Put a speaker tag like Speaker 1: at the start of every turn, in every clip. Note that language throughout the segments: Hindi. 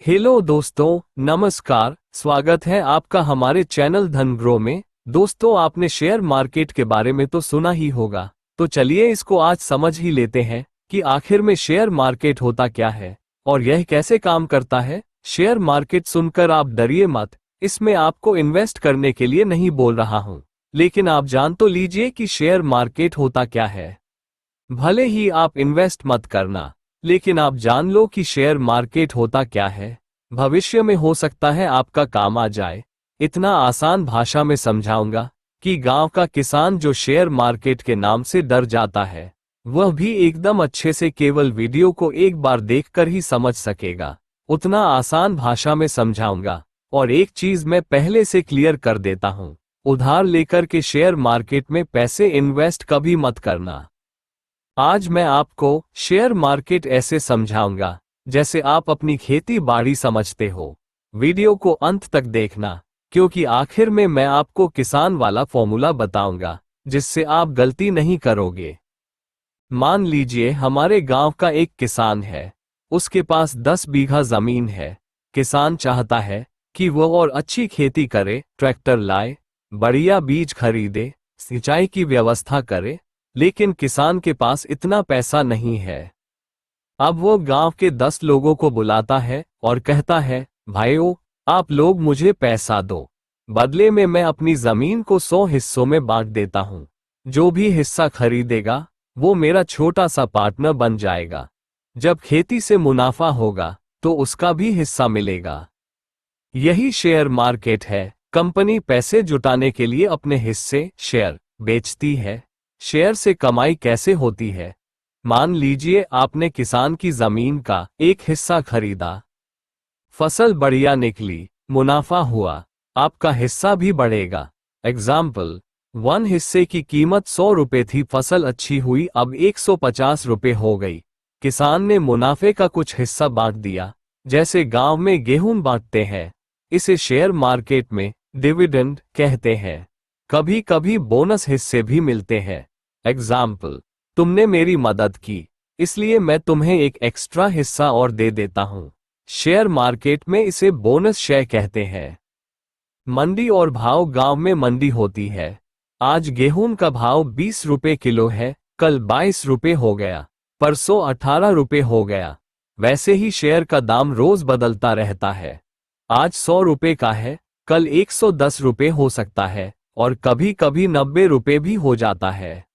Speaker 1: हेलो दोस्तों, नमस्कार। स्वागत है आपका हमारे चैनल धन ग्रो में। दोस्तों, आपने शेयर मार्केट के बारे में तो सुना ही होगा, तो चलिए इसको आज समझ ही लेते हैं कि आखिर में शेयर मार्केट होता क्या है और यह कैसे काम करता है। शेयर मार्केट सुनकर आप डरिए मत, इसमें आपको इन्वेस्ट करने के लिए नहीं बोल रहा हूं, लेकिन आप जान तो लीजिए कि शेयर मार्केट होता क्या है। भले ही आप इन्वेस्ट मत करना, लेकिन आप जान लो कि शेयर मार्केट होता क्या है। भविष्य में हो सकता है आपका काम आ जाए। इतना आसान भाषा में समझाऊंगा कि गांव का किसान जो शेयर मार्केट के नाम से डर जाता है, वह भी एकदम अच्छे से केवल वीडियो को एक बार देखकर ही समझ सकेगा। उतना आसान भाषा में समझाऊंगा। और एक चीज मैं पहले से क्लियर कर देता हूं, उधार लेकर के शेयर मार्केट में पैसे इन्वेस्ट कभी मत करना। आज मैं आपको शेयर मार्केट ऐसे समझाऊंगा जैसे आप अपनी खेती बाड़ी समझते हो। वीडियो को अंत तक देखना, क्योंकि आखिर में मैं आपको किसान वाला फॉर्मूला बताऊंगा जिससे आप गलती नहीं करोगे। मान लीजिए हमारे गांव का एक किसान है, उसके पास 10 बीघा जमीन है। किसान चाहता है कि वह और अच्छी खेती करे, ट्रैक्टर लाए, बढ़िया बीज खरीदे, सिंचाई की व्यवस्था करे, लेकिन किसान के पास इतना पैसा नहीं है। अब वो गांव के 10 लोगों को बुलाता है और कहता है, भाइयों, आप लोग मुझे पैसा दो, बदले में मैं अपनी जमीन को 100 हिस्सों में बांट देता हूं। जो भी हिस्सा खरीदेगा वो मेरा छोटा सा पार्टनर बन जाएगा। जब खेती से मुनाफा होगा तो उसका भी हिस्सा मिलेगा। यही शेयर मार्केट है। कंपनी पैसे जुटाने के लिए अपने हिस्से शेयर बेचती है। शेयर से कमाई कैसे होती है? मान लीजिए आपने किसान की जमीन का एक हिस्सा खरीदा, फसल बढ़िया निकली, मुनाफा हुआ, आपका हिस्सा भी बढ़ेगा। एग्जाम्पल, 1 हिस्से की कीमत 100 रुपए थी, फसल अच्छी हुई, अब 150 रुपए हो गई। किसान ने मुनाफे का कुछ हिस्सा बांट दिया, जैसे गांव में गेहूं बांटते हैं। इसे शेयर मार्केट में डिविडेंड कहते हैं। कभी कभी बोनस हिस्से भी मिलते हैं। एग्जाम्पल, तुमने मेरी मदद की, इसलिए मैं तुम्हें एक एक्स्ट्रा हिस्सा और दे देता हूं। शेयर मार्केट में इसे बोनस शेयर कहते हैं। मंडी और भाव। गांव में मंडी होती है। आज गेहूं का भाव 20 रुपए किलो है, कल 22 रुपए हो गया, परसों 18 रुपए हो गया। वैसे ही शेयर का दाम रोज बदलता रहता है। आज 100 रुपए का है, कल 110 रुपए हो सकता है और कभी कभी 90 रुपए भी हो जाता है।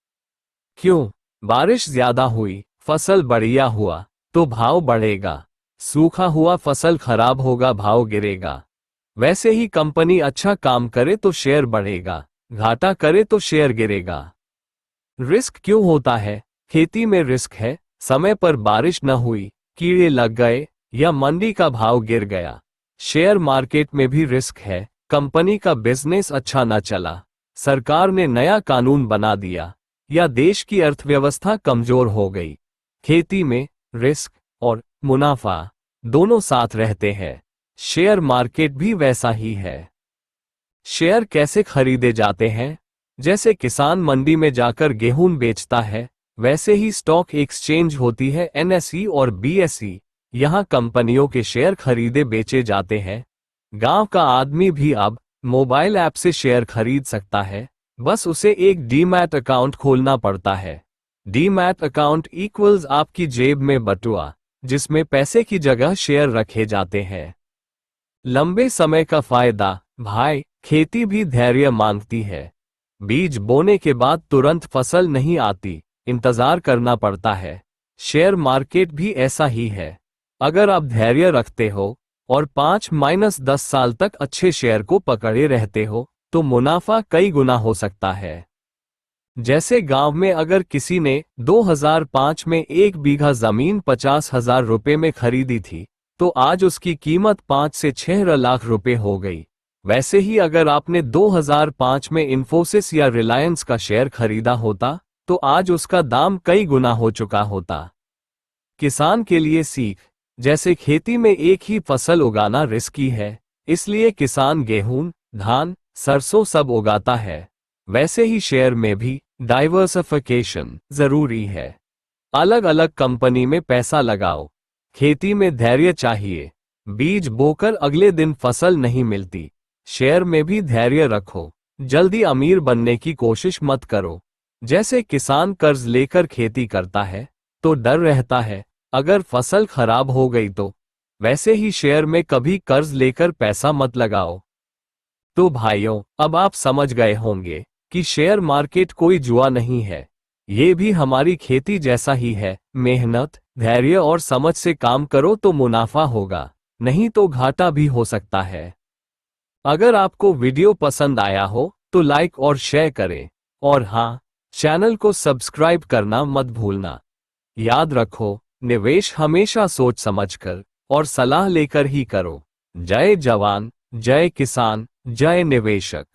Speaker 1: क्यों? बारिश ज्यादा हुई, फसल बढ़िया हुआ तो भाव बढ़ेगा। सूखा हुआ, फसल खराब होगा, भाव गिरेगा। वैसे ही कंपनी अच्छा काम करे तो शेयर बढ़ेगा, घाटा करे तो शेयर गिरेगा। रिस्क क्यों होता है? खेती में रिस्क है, समय पर बारिश न हुई, कीड़े लग गए या मंडी का भाव गिर गया। शेयर मार्केट में भी रिस्क है, कंपनी का बिजनेस अच्छा न चला, सरकार ने नया कानून बना दिया या देश की अर्थव्यवस्था कमजोर हो गई। खेती में रिस्क और मुनाफा दोनों साथ रहते हैं। शेयर मार्केट भी वैसा ही है। शेयर कैसे खरीदे जाते हैं? जैसे किसान मंडी में जाकर गेहूं बेचता है, वैसे ही स्टॉक एक्सचेंज होती है, NSE और BSE। यहां कंपनियों के शेयर खरीदे बेचे जाते हैं। गांव का आदमी भी अब मोबाइल ऐप से शेयर खरीद सकता है, बस उसे एक डीमैट अकाउंट खोलना पड़ता है। डीमैट अकाउंट इक्वल्स आपकी जेब में बटुआ, जिसमें पैसे की जगह शेयर रखे जाते हैं। लंबे समय का फायदा। भाई, खेती भी धैर्य मांगती है। बीज बोने के बाद तुरंत फसल नहीं आती, इंतजार करना पड़ता है। शेयर मार्केट भी ऐसा ही है। अगर आप धैर्य रखते हो और 5-10 साल तक अच्छे शेयर को पकड़े रहते हो तो मुनाफा कई गुना हो सकता है। जैसे गांव में अगर किसी ने 2005 में 1 बीघा जमीन 50,000 रुपए में खरीदी थी, तो आज उसकी कीमत 5 से 6 लाख रुपए हो गई। वैसे ही अगर आपने 2005 में इन्फोसिस या रिलायंस का शेयर खरीदा होता तो आज उसका दाम कई गुना हो चुका होता। किसान के लिए सीख। जैसे खेती में एक ही फसल उगाना रिस्की है, इसलिए किसान गेहूं, धान, सरसों सब उगाता है। वैसे ही शेयर में भी डाइवर्सिफिकेशन जरूरी है। अलग अलग कंपनी में पैसा लगाओ। खेती में धैर्य चाहिए, बीज बोकर अगले दिन फसल नहीं मिलती। शेयर में भी धैर्य रखो। जल्दी अमीर बनने की कोशिश मत करो। जैसे किसान कर्ज लेकर खेती करता है तो डर रहता है अगर फसल खराब हो गई तो, वैसे ही शेयर में कभी कर्ज लेकर पैसा मत लगाओ। तो भाइयों, अब आप समझ गए होंगे कि शेयर मार्केट कोई जुआ नहीं है। ये भी हमारी खेती जैसा ही है। मेहनत, धैर्य और समझ से काम करो तो मुनाफा होगा, नहीं तो घाटा भी हो सकता है। अगर आपको वीडियो पसंद आया हो तो लाइक और शेयर करें। और हाँ, चैनल को सब्सक्राइब करना मत भूलना। याद रखो, निवेश हमेशा सोच समझकर और सलाह लेकर ही करो। जय जवान, जय किसान, जय निवेशक।